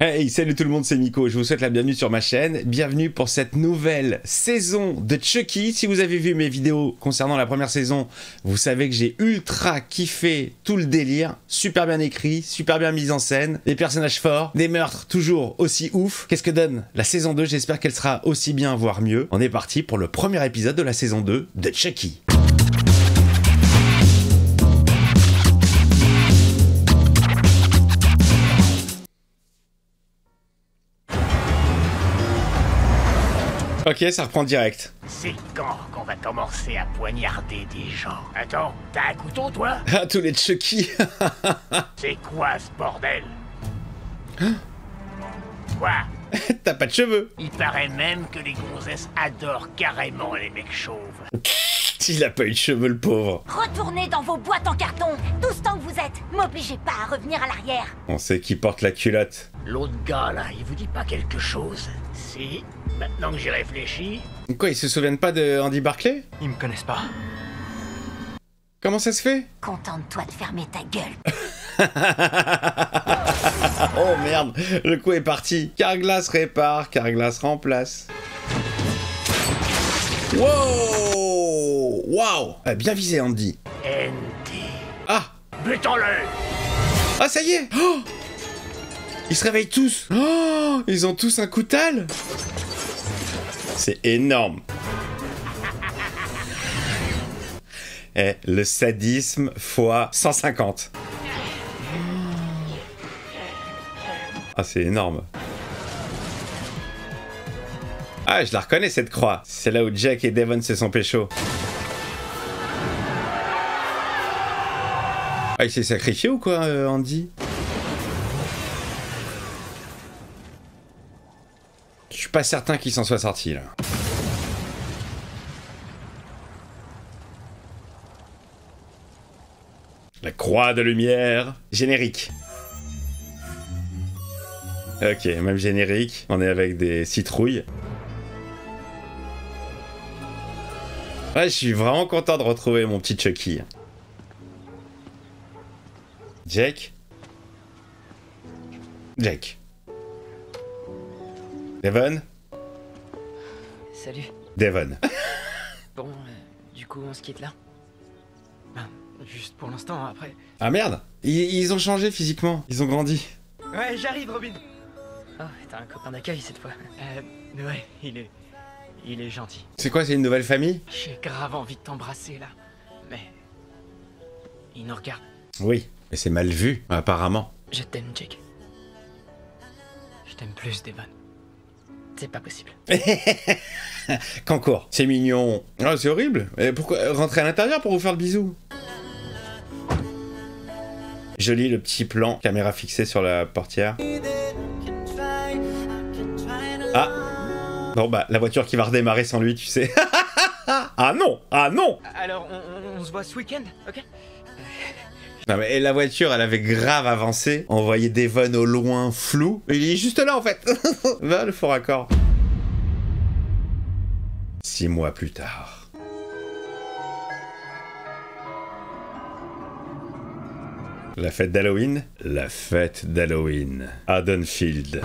Hey, salut tout le monde, c'est Nico, je vous souhaite la bienvenue sur ma chaîne. Bienvenue pour cette nouvelle saison de Chucky. Si vous avez vu mes vidéos concernant la première saison, vous savez que j'ai ultra kiffé tout le délire. Super bien écrit, super bien mis en scène, des personnages forts, des meurtres toujours aussi ouf. Qu'est-ce que donne la saison 2? J'espère qu'elle sera aussi bien, voire mieux. On est parti pour le premier épisode de la saison 2 de Chucky. Ok, ça reprend direct. C'est quand qu'on va commencer à poignarder des gens? Attends, t'as un couteau, toi? Ah, tous les Chucky. C'est quoi ce bordel? Quoi? T'as pas de cheveux. Il paraît même que les gonzesses adorent carrément les mecs chauves. Il a pas eu de cheveux, le pauvre. Retournez dans vos boîtes en carton, tout ce temps que vous êtes. M'obligez pas à revenir à l'arrière. On sait qui porte la culotte. L'autre gars, là, il vous dit pas quelque chose? Si, maintenant que j'y réfléchis... Quoi, ils se souviennent pas de Andy Barclay? Ils me connaissent pas. Comment ça se fait? Contente-toi de fermer ta gueule. Oh merde, le coup est parti. Carglass répare, Carglass remplace. Wow! Wow! Bien visé, Andy. Andy... Ah! Butons-le! Ah, ça y est! Oh, ils se réveillent tous. Oh, ils ont tous un coutal. C'est énorme. Eh, le sadisme fois 150. Ah, c'est énorme. Ah, je la reconnais cette croix. C'est là où Jack et Devon se sont pécho. Ah, il s'est sacrifié ou quoi, Andy? Je suis pas certain qu'il s'en soit sorti, là. La croix de lumière. Générique. Ok, même générique. On est avec des citrouilles. Ouais, je suis vraiment content de retrouver mon petit Chucky. Jack. Jack. Devon. Salut. Devon. Bon, du coup, on se quitte là? Ben, juste pour l'instant, après... Ah merde, ils ont changé physiquement. Ils ont grandi. Ouais, j'arrive, Robin. Oh, t'as un copain d'accueil cette fois. Ouais, il est gentil. C'est quoi, c'est une nouvelle famille? J'ai grave envie de t'embrasser, là. Mais... il nous regarde. Oui, mais c'est mal vu, apparemment. Je t'aime, Jake. Je t'aime plus, Devon. C'est pas possible. Concours, c'est mignon. Ah, c'est horrible. Et pourquoi rentrer à l'intérieur pour vous faire le bisou? Joli le petit plan, caméra fixée sur la portière. Ah. Bon bah, la voiture qui va redémarrer sans lui, tu sais. Ah non! Ah non! Alors, on se voit ce week-end, ok? Non mais la voiture, elle avait grave avancé. On voyait Devon au loin, flou. Il est juste là en fait. Va le faux raccord. 6 mois plus tard. La fête d'Halloween? La fête d'Halloween. Haddonfield.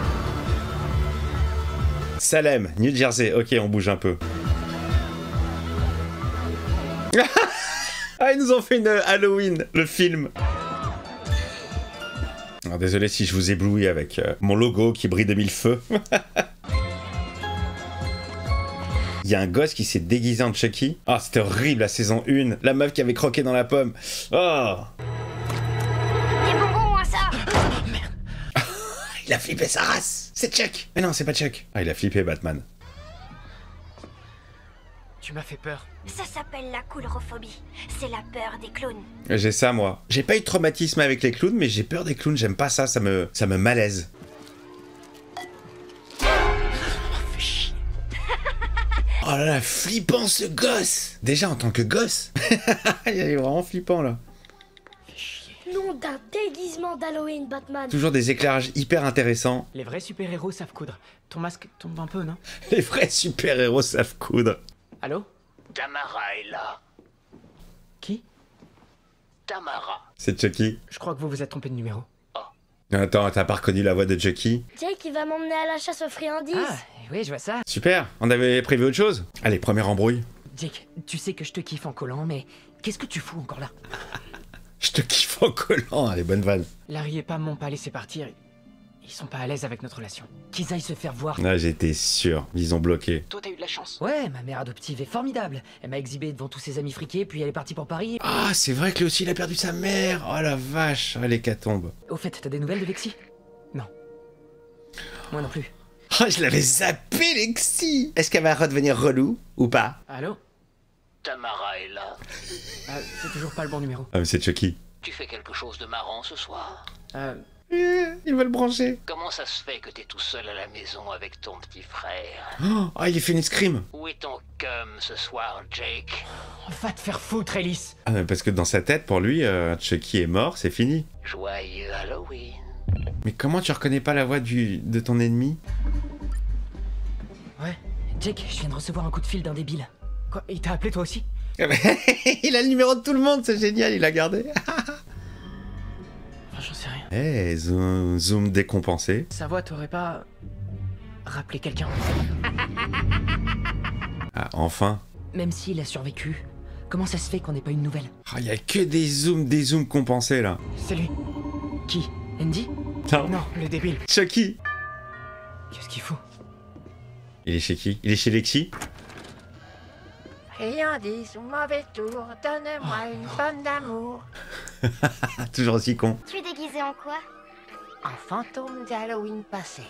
Salem, New Jersey. Ok, on bouge un peu. Ah, ils nous ont fait une Halloween, le film. Alors, désolé si je vous éblouis avec mon logo qui brille de mille feux. Il y a un gosse qui s'est déguisé en Chucky. Ah, c'était horrible la saison 1. La meuf qui avait croqué dans la pomme. Oh. Des bonbons, hein, ça. Merde. Il a flippé sa race. C'est Chuck. Mais non, c'est pas Chuck. Ah, il a flippé Batman. Tu m'as fait peur. Ça s'appelle la coulrophobie. C'est la peur des clowns. J'ai ça, moi. J'ai pas eu de traumatisme avec les clowns, mais j'ai peur des clowns. J'aime pas ça, ça me malaise. Oh là là, flippant ce gosse. Déjà en tant que gosse. Il est vraiment flippant là. Nom d'un déguisement d'Halloween, Batman. Toujours des éclairages hyper intéressants. Les vrais super-héros savent coudre. Ton masque tombe un peu, non? Les vrais super-héros savent coudre. Allô? Tamara est là. Qui? Tamara. C'est Chucky. Je crois que vous vous êtes trompé de numéro. Oh, Attends, t'as pas reconnu la voix de Chucky? Jake, il va m'emmener à la chasse aux friandises. Ah, oui, je vois ça. Super, on avait prévu autre chose. Allez, première embrouille. Jake, tu sais que je te kiffe en collant, mais qu'est-ce que tu fous encore là? Je te kiffe en collant, allez, bonne vanne. Larry et Pam m'ont pas laissé partir. Ils sont pas à l'aise avec notre relation. Qu'ils aillent se faire voir. Ah, j'étais sûr, ils ont bloqué. Toi, t'as eu de la chance. Ouais, ma mère adoptive est formidable. Elle m'a exhibé devant tous ses amis friqués, puis elle est partie pour Paris. Ah, c'est vrai que lui aussi, il a perdu sa mère. Oh la vache, oh, l'hécatombe. Au fait, t'as des nouvelles de Lexi? Non. Moi non plus. Oh, je l'avais zappé, Lexi. Est-ce qu'elle va redevenir relou ou pas? Allô? Tamara est là. C'est toujours pas le bon numéro. Ah, mais c'est Chucky. Tu fais quelque chose de marrant ce soir? Il va le brancher. Comment ça se fait que t'es tout seul à la maison avec ton petit frère? Oh, il est fait une scream. Où est ton cum ce soir, Jake? Va te faire foutre, Ellis. Ah, mais parce que dans sa tête, pour lui, Chucky est mort, c'est fini. Joyeux Halloween. Mais comment tu reconnais pas la voix de ton ennemi? Ouais, Jake, je viens de recevoir un coup de fil d'un débile. Quoi, il t'a appelé toi aussi? Il a le numéro de tout le monde, c'est génial, il l'a gardé. J'en sais rien. Eh, zoom décompensé. Sa voix t'aurait pas... rappelé quelqu'un? Ah, enfin. Même s'il a survécu, comment ça se fait qu'on n'ait pas une nouvelle? Ah, y a que des zooms compensés, là. C'est lui. Qui? Andy? Non. Non, le débile. Chucky. Qu'est-ce qu'il faut? Il est chez qui? Il est chez Lexi? Friandise ou mauvais tour, donne-moi une pomme d'amour. Ah, toujours aussi con. Tu es déguisé en quoi? Un fantôme d'Halloween passé.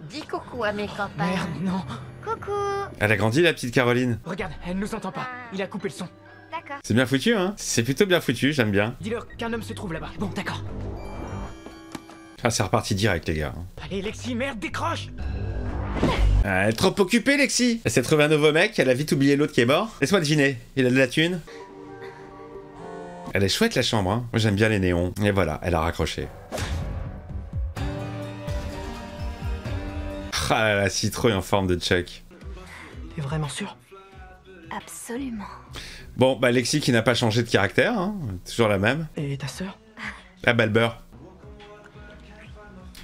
Dis coucou à mes copains. Merde, non. Coucou. Elle a grandi, la petite Caroline. Regarde, elle nous entend pas. Il a coupé le son. D'accord. C'est bien foutu, hein? C'est plutôt bien foutu, j'aime bien. Dis-leur qu'un homme se trouve là-bas. Bon, d'accord. Ah, c'est reparti direct, les gars. Allez, Lexi, merde, décroche! Ah, elle est trop occupée, Lexi. Elle s'est trouvé un nouveau mec, elle a vite oublié l'autre qui est mort. Laisse-moi deviner, il a de la thune. Elle est chouette, la chambre, hein. Moi, j'aime bien les néons. Et voilà, elle a raccroché. Ah là là, citrouille en forme de Chuck. T'es vraiment sûr? Absolument. Bon, bah Lexi qui n'a pas changé de caractère, hein. Toujours la même. Et ta sœur? Ah bah le beurre.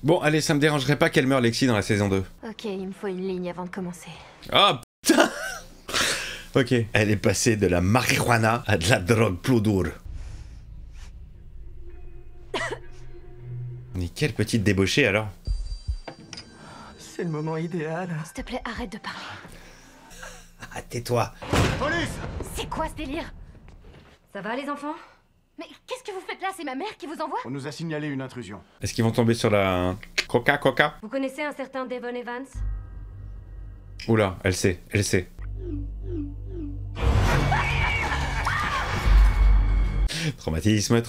Bon, allez, ça me dérangerait pas qu'elle meure, Lexi, dans la saison 2. Ok, il me faut une ligne avant de commencer. Oh putain. Ok, elle est passée de la marijuana à de la drogue plus dure. Mais quelle petite débauchée alors. C'est le moment idéal. S'il te plaît, arrête de parler. Ah, tais-toi. C'est quoi ce délire? Ça va les enfants? Mais qu'est-ce que vous faites là? C'est ma mère qui vous envoie? On nous a signalé une intrusion. Est-ce qu'ils vont tomber sur la... Coca? Vous connaissez un certain Devon Evans? Oula, elle sait. Traumatisme.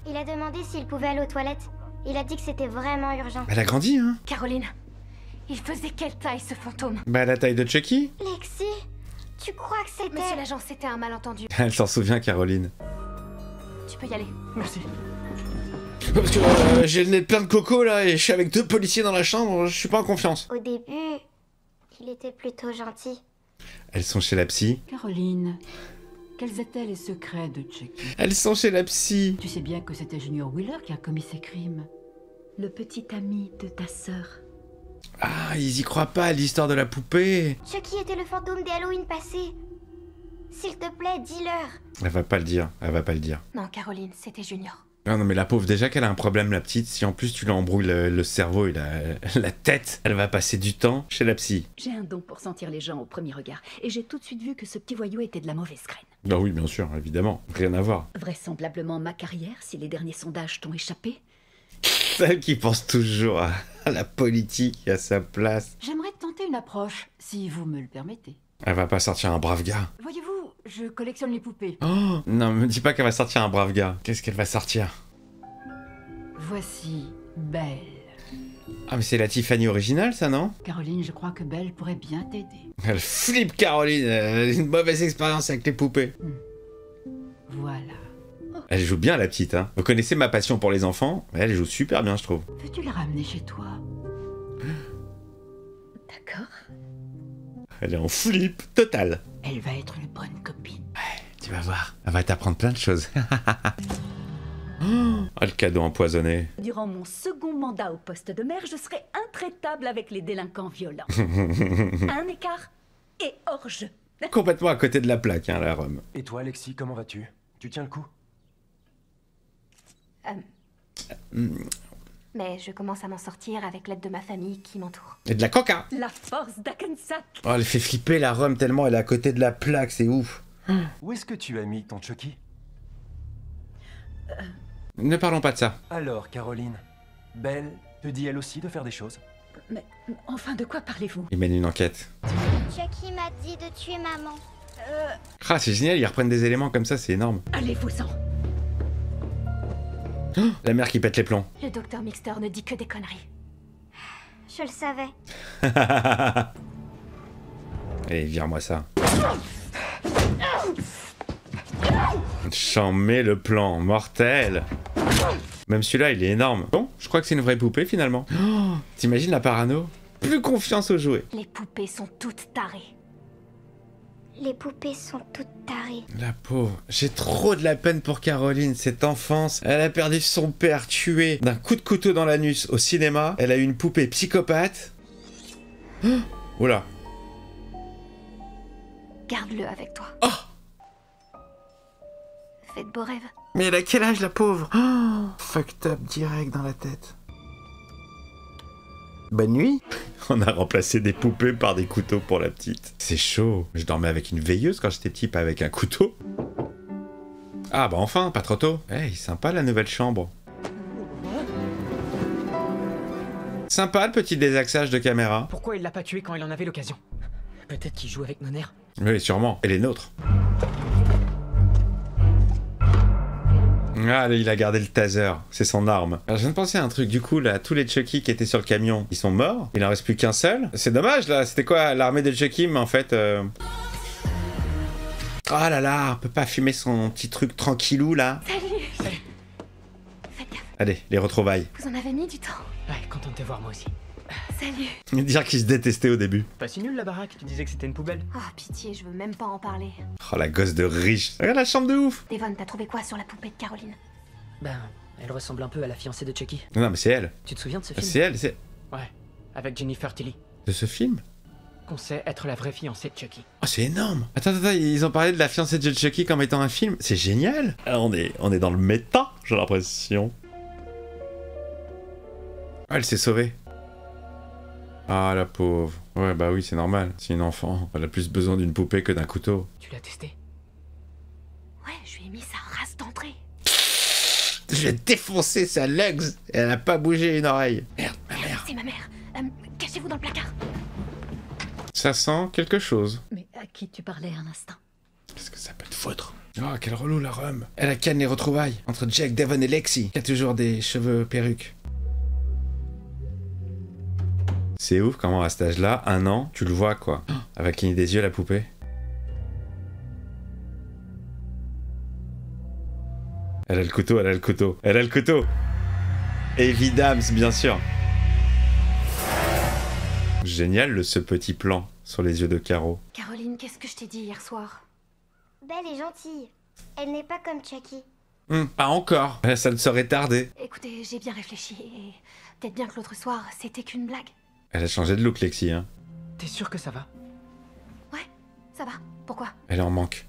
Il a demandé s'il pouvait aller aux toilettes. Il a dit que c'était vraiment urgent. Elle a grandi, hein. Caroline, il faisait quelle taille ce fantôme? Bah la taille de Chucky. Lexi, tu crois que c'était... Monsieur l'agent, c'était un malentendu. Elle s'en souvient, Caroline. Tu peux y aller. Merci. Parce que j'ai le nez plein de coco là et je suis avec 2 policiers dans la chambre, je suis pas en confiance. Au début, il était plutôt gentil. Elles sont chez la psy. Caroline, quels étaient les secrets de Chucky? Elles sont chez la psy. Tu sais bien que c'était Junior Wheeler qui a commis ces crimes. Le petit ami de ta sœur. Ah, ils y croient pas à l'histoire de la poupée. Chucky était le fantôme des Halloween passés. S'il te plaît, dis-leur. Elle va pas le dire. Non, Caroline, c'était Junior. Non mais la pauvre, déjà qu'elle a un problème la petite, si en plus tu lui embrouilles le cerveau et la tête, elle va passer du temps chez la psy. J'ai un don pour sentir les gens au premier regard, et j'ai tout de suite vu que ce petit voyou était de la mauvaise graine. Bah oui, bien sûr, évidemment, rien à voir. Vraisemblablement ma carrière, si les derniers sondages t'ont échappé. Celle qui pense toujours à la politique et à sa place. J'aimerais tenter une approche, si vous me le permettez. Elle va pas sortir un brave gars. Voyez-vous, je collectionne les poupées. Oh non, me dis pas qu'elle va sortir un brave gars. Qu'est-ce qu'elle va sortir? Voici Belle. Ah mais c'est la Tiffany originale ça, non? Caroline, je crois que Belle pourrait bien t'aider. Elle flippe Caroline, elle a une mauvaise expérience avec les poupées. Voilà. Elle joue bien la petite, hein. Vous connaissez ma passion pour les enfants? Elle joue super bien, je trouve. Veux-tu la ramener chez toi? D'accord. Elle est en flip total. Elle va être une bonne copine. Ouais, tu vas voir, elle va t'apprendre plein de choses. Ah, le cadeau empoisonné. Durant mon second mandat au poste de maire, je serai intraitable avec les délinquants violents. Un écart et hors jeu. Complètement à côté de la plaque, hein, la Rome. Et toi, Alexis, comment vas-tu? Tu tiens le coup? Mais je commence à m'en sortir avec l'aide de ma famille qui m'entoure. Et de la coca. La force d'Akensack. Oh, elle fait flipper la Rome tellement elle est à côté de la plaque, c'est ouf. Où est-ce que tu as mis ton Chucky? Ne parlons pas de ça. Alors, Caroline, Belle te dit elle aussi de faire des choses? Mais enfin, de quoi parlez-vous? Il mène une enquête. Chucky m'a dit de tuer maman. Ah, c'est génial, ils reprennent des éléments comme ça, c'est énorme. Allez-vous-en. Oh, la mère qui pète les plombs. Le docteur Mixter ne dit que des conneries. Je le savais. Allez, vire-moi ça. J'en mets le plan, mortel. Même celui-là, il est énorme. Bon, je crois que c'est une vraie poupée finalement. Oh, t'imagines la parano? Plus confiance aux jouets. Les poupées sont toutes tarées. Les poupées sont toutes tarées. La pauvre. J'ai trop de la peine pour Caroline. Cette enfance, elle a perdu son père tué d'un coup de couteau dans l'anus au cinéma. Elle a eu une poupée psychopathe. Oh, oula. Garde-le avec toi. Oh, Fais de beaux rêves. mais elle a quel âge la pauvre? Oh, fucked up direct dans la tête. Bonne nuit. On a remplacé des poupées par des couteaux pour la petite. C'est chaud. Je dormais avec une veilleuse quand j'étais petit, pas avec un couteau. Ah bah enfin, pas trop tôt. Hey, sympa la nouvelle chambre. Sympa le petit désaxage de caméra. Pourquoi il l'a pas tué quand il en avait l'occasion? Peut-être qu'il joue avec nos nerfs. Oui, sûrement. Et les nôtres. Ah, il a gardé le taser, c'est son arme. Alors je viens de penser à un truc, du coup là, tous les Chucky qui étaient sur le camion, ils sont morts, il en reste plus qu'un seul. C'est dommage là, c'était quoi l'armée de Chucky, mais en fait... Ah là là, on peut pas fumer son petit truc tranquillou là. Salut. Faites gaffe, Allez, les retrouvailles. vous en avez mis du temps. Ouais, content de te voir moi aussi. Salut. Dire qu'ils se détestaient au début. Pas si nul la baraque, tu disais que c'était une poubelle. Oh, pitié, je veux même pas en parler. Oh la gosse de riche. Regarde la chambre de ouf. Devon, t'as trouvé quoi sur la poupée de Caroline? Ben, elle ressemble un peu à la fiancée de Chucky. Non, non mais c'est elle. Tu te souviens de ce film? C'est elle, c'est... Ouais, avec Jennifer Tilly. De ce film? Qu'on sait être la vraie fiancée de Chucky. Oh c'est énorme. Attends, ils ont parlé de la fiancée de Chucky comme étant un film. C'est génial. Ah, on est dans le méta, j'ai l'impression. Ah, elle s'est sauvée. Ah, la pauvre. Ouais, bah oui, c'est normal. C'est une enfant. Elle a plus besoin d'une poupée que d'un couteau. Tu l'as testé? Ouais, je lui ai mis sa race d'entrée. Je vais défoncer sa legs. Elle a pas bougé une oreille. Merde, ma mère. C'est ma mère. Cachez-vous dans le placard. Ça sent quelque chose. Mais à qui tu parlais un instant? Qu'est-ce que ça peut te foutre? Oh, quel relou la Rome. Elle a canne les retrouvailles entre Jack, Devon et Lexi, qui a toujours des cheveux perruques. C'est ouf comment à cet âge-là, 1 an, tu le vois quoi. Avec cligner des yeux la poupée. Elle a le couteau, elle a le couteau, elle a le couteau. Évidemment, bien sûr. Génial ce petit plan sur les yeux de Caro. Caroline, qu'est-ce que je t'ai dit hier soir? Belle est gentille. Elle n'est pas comme Chucky. Pas encore. Ça ne saurait tarder. Écoutez, j'ai bien réfléchi et peut-être bien que l'autre soir, c'était qu'une blague. Elle a changé de look, Lexi, hein. T'es sûr que ça va? Ouais, ça va. Pourquoi? Elle en manque.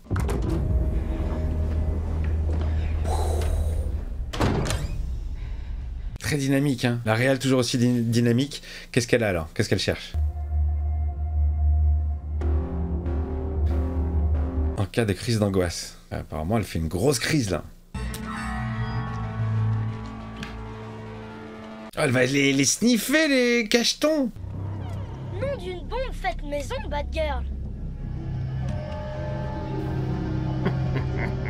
Très dynamique, hein. La réelle toujours aussi dynamique. Qu'est-ce qu'elle a alors? Qu'est-ce qu'elle cherche? En cas de crise d'angoisse. Apparemment, elle fait une grosse crise, là. Oh, elle va les sniffer, les cachetons. Nom d'une bombe faite maison, bad girl.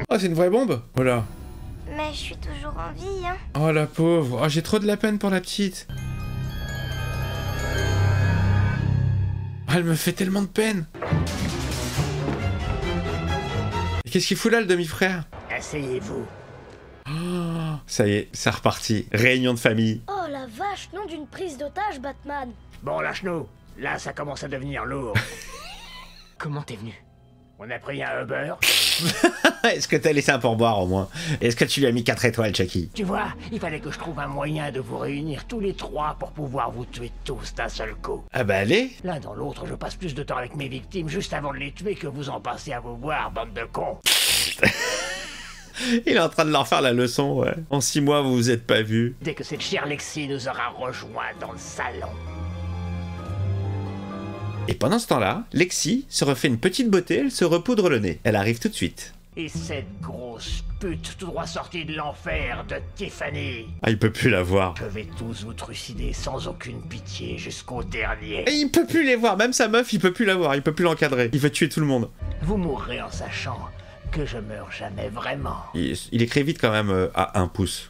Oh, c'est une vraie bombe? Oh là. Mais je suis toujours en vie, hein. Oh, la pauvre. Oh, j'ai trop de la peine pour la petite. Oh, elle me fait tellement de peine. Et qu'est-ce qu'il fout là, le demi-frère? Asseyez-vous. Oh, ça y est, c'est reparti. Réunion de famille. Oh la vache, nom d'une prise d'otage, Batman. Bon, lâche-nous. Là, ça commence à devenir lourd. Comment t'es venu? On a pris un Uber. Est-ce que t'as laissé un pourboire au moins? Est-ce que tu lui as mis 4 étoiles, Chucky? Tu vois, il fallait que je trouve un moyen de vous réunir tous les trois pour pouvoir vous tuer tous d'un seul coup. Ah bah allez. L'un dans l'autre, je passe plus de temps avec mes victimes juste avant de les tuer que vous en passez à vous boire, bande de cons. Il est en train de leur faire la leçon, ouais. En 6 mois, vous vous êtes pas vus. Dès que cette chère Lexi nous aura rejoints dans le salon. Et pendant ce temps-là, Lexi se refait une petite beauté, elle se repoudre le nez. Elle arrive tout de suite. Et cette grosse pute tout droit sortie de l'enfer de Tiffany. Ah, il peut plus la voir. Je vais tous vous trucider sans aucune pitié jusqu'au dernier. Et il peut plus les voir, même sa meuf, il peut plus la voir, il peut plus l'encadrer. Il veut tuer tout le monde. Vous mourrez en sachant que je meurs jamais vraiment. Il écrit vite quand même à 1 pouce.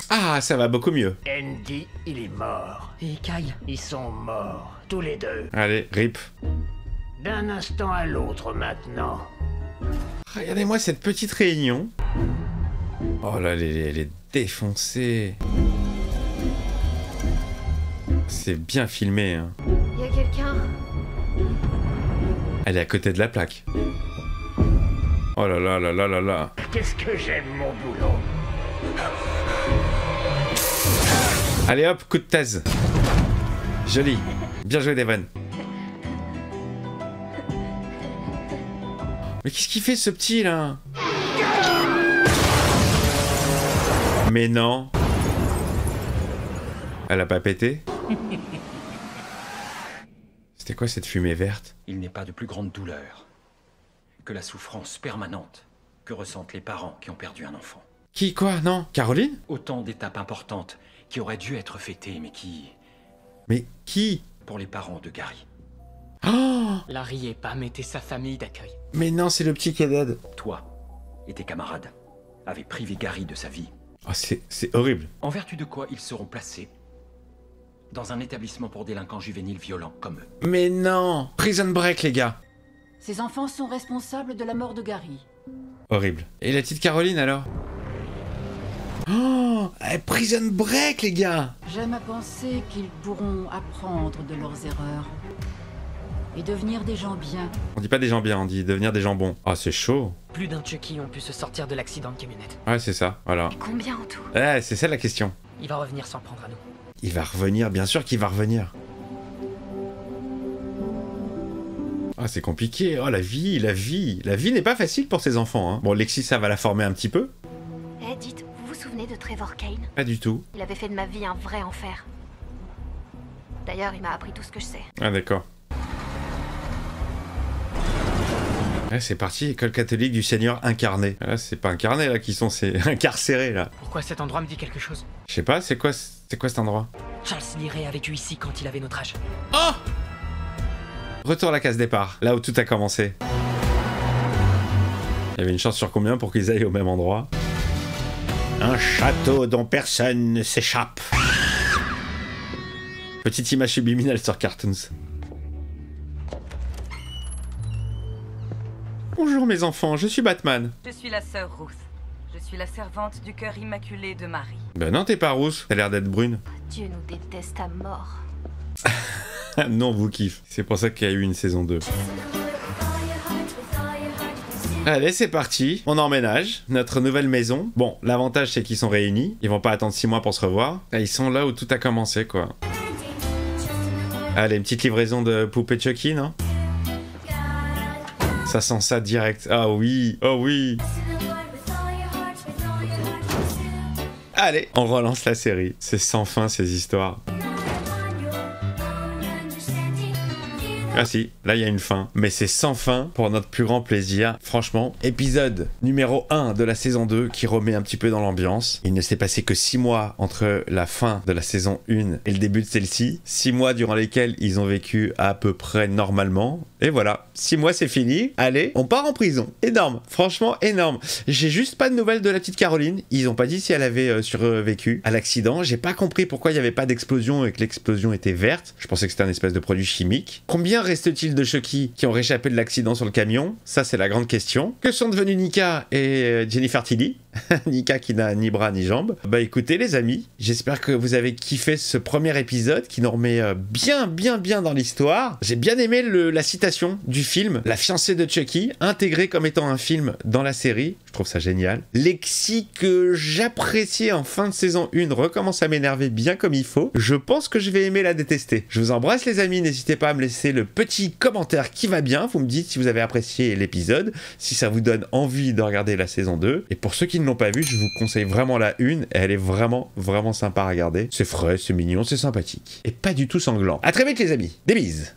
Ah, ça va beaucoup mieux. Andy, il est mort. Et Kyle? Ils sont morts, tous les deux. Allez, rip. D'un instant à l'autre maintenant. Regardez-moi cette petite réunion. Oh là, elle est défoncée. C'est bien filmé, hein. Y a quelqu'un? Elle est à côté de la plaque. Oh là là là là là là. Qu'est-ce que j'aime mon boulot. Allez hop, coup de thèse. Joli. Bien joué, Devon. Mais qu'est-ce qu'il fait, ce petit, là? Mais non. Elle a pas pété? C'était quoi cette fumée verte? Il n'est pas de plus grande douleur que la souffrance permanente que ressentent les parents qui ont perdu un enfant. Qui, quoi? Non? Caroline? Autant d'étapes importantes qui auraient dû être fêtées, mais qui... Mais qui? Pour les parents de Gary. Oh! Larry et Pam étaient sa famille d'accueil. Mais non, c'est le petit qui est dead. Toi et tes camarades avez privé Gary de sa vie. Oh, c'est horrible. En vertu de quoi ils seront placés dans un établissement pour délinquants juvéniles violents comme eux. Mais non! Prison Break, les gars. Ces enfants sont responsables de la mort de Gary. Horrible. Et la petite Caroline, alors? Oh! Prison Break, les gars! J'aime à penser qu'ils pourront apprendre de leurs erreurs. Et devenir des gens bien. On dit pas des gens bien, on dit devenir des gens bons. Oh, c'est chaud. Plus d'un Chucky ont pu se sortir de l'accident de camionnette. Ouais, c'est ça, voilà. Combien en tout? Ouais, c'est ça la question. Il va revenir s'en prendre à nous. Il va revenir, bien sûr qu'il va revenir. Ah, c'est compliqué. Oh, la vie. La vie n'est pas facile pour ces enfants, hein. Bon, Lexi, ça va la former un petit peu. Eh, dites, vous vous souvenez de Trevor Kane? Pas du tout. Il avait fait de ma vie un vrai enfer. D'ailleurs, il m'a appris tout ce que je sais. Ah, d'accord. Ouais, c'est parti, école catholique du Seigneur incarné. Là, c'est pas incarné, là, qui sont, c'est incarcérés, là. Pourquoi cet endroit me dit quelque chose? Je sais pas, c'est quoi cet endroit? Charles Liray a vécu ici quand il avait notre âge. Oh! Retour à la case départ, là où tout a commencé. Il y avait une chance sur combien pour qu'ils aillent au même endroit? Un château dont personne ne s'échappe. Petite image subliminale sur Cartoons. Bonjour mes enfants, je suis Batman. Je suis la sœur Ruth. Je suis la servante du cœur immaculé de Marie. Ben non, t'es pas rousse, t'as l'air d'être brune. Dieu nous déteste à mort. Non, vous kiffe. C'est pour ça qu'il y a eu une saison 2. Allez, c'est parti. On emménage. Notre nouvelle maison. Bon, l'avantage, c'est qu'ils sont réunis. Ils vont pas attendre 6 mois pour se revoir. Et ils sont là où tout a commencé, quoi. Allez, une petite livraison de poupée Chucky, non? Ça sent ça direct. Ah oui, oh oui. Allez, on relance la série. C'est sans fin, ces histoires. Ah si, là il y a une fin. Mais c'est sans fin pour notre plus grand plaisir. Franchement, épisode numéro 1 de la saison 2 qui remet un petit peu dans l'ambiance. Il ne s'est passé que 6 mois entre la fin de la saison 1 et le début de celle-ci. 6 mois durant lesquels ils ont vécu à peu près normalement. Et voilà, 6 mois c'est fini. Allez, on part en prison. Énorme, franchement énorme. J'ai juste pas de nouvelles de la petite Caroline. Ils ont pas dit si elle avait survécu à l'accident. J'ai pas compris pourquoi il y avait pas d'explosion et que l'explosion était verte. Je pensais que c'était un espèce de produit chimique. Combien reste-t-il de Chucky qui ont réchappé de l'accident sur le camion? Ça, c'est la grande question. Que sont devenus Nika et Jennifer Tilly? Nika qui n'a ni bras ni jambes. Bah écoutez les amis, j'espère que vous avez kiffé ce premier épisode qui nous remet bien dans l'histoire. J'ai bien aimé la citation du film, La fiancée de Chucky, intégrée comme étant un film dans la série. Je trouve ça génial. Lexi que j'appréciais en fin de saison 1 recommence à m'énerver bien comme il faut. Je pense que je vais aimer la détester. Je vous embrasse les amis, n'hésitez pas à me laisser le petit commentaire qui va bien. Vous me dites si vous avez apprécié l'épisode, si ça vous donne envie de regarder la saison 2. Et pour ceux qui ne l'ont pas vu, je vous conseille vraiment la 1. Elle est vraiment sympa à regarder. C'est frais, c'est mignon, c'est sympathique. Et pas du tout sanglant. À très vite les amis. Des bises.